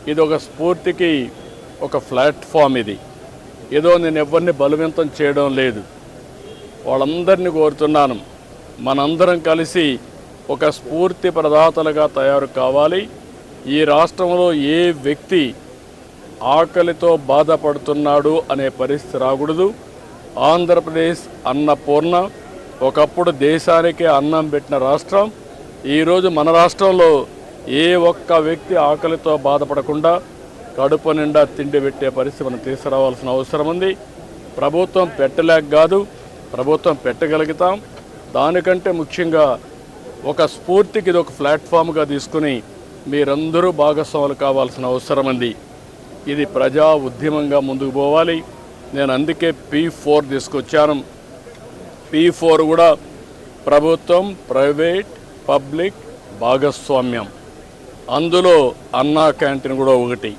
ఇది ఒక స్ఫూర్తికి ఒక ప్లాట్ఫామ్. ఇది ఏదో నేను ఎవరిని బలవంతం చేయడం లేదు. వాళ్ళందరినీ కోరుతున్నాను, మనందరం కలిసి ఒక స్ఫూర్తి ప్రదాతలుగా తయారు కావాలి. ఈ రాష్ట్రంలో ఏ వ్యక్తి ఆకలితో బాధపడుతున్నాడు అనే పరిస్థితి రాకూడదు. ఆంధ్రప్రదేశ్ అన్నపూర్ణ, ఒకప్పుడు దేశానికే అన్నం పెట్టిన రాష్ట్రం. ఈరోజు మన రాష్ట్రంలో ఏ ఒక్క వ్యక్తి ఆకలితో బాధపడకుండా కడుపు నిండా తిండి పెట్టే పరిస్థితి మనం తీసుకురావాల్సిన అవసరం ఉంది. ప్రభుత్వం పెట్టలేక కాదు, ప్రభుత్వం పెట్టగలుగుతాం. దానికంటే ముఖ్యంగా ఒక స్ఫూర్తికి ఇది ఒక ప్లాట్ఫామ్గా తీసుకుని మీరందరూ భాగస్వాములు కావాల్సిన అవసరం ఉంది. ఇది ప్రజా ఉద్యమంగా ముందుకు పోవాలి. నేను అందుకే P4 తీసుకొచ్చాను. P4 కూడా ప్రభుత్వం, ప్రైవేట్, పబ్లిక్ భాగస్వామ్యం. అందులో అన్నా క్యాంటీన్ కూడా ఒకటి.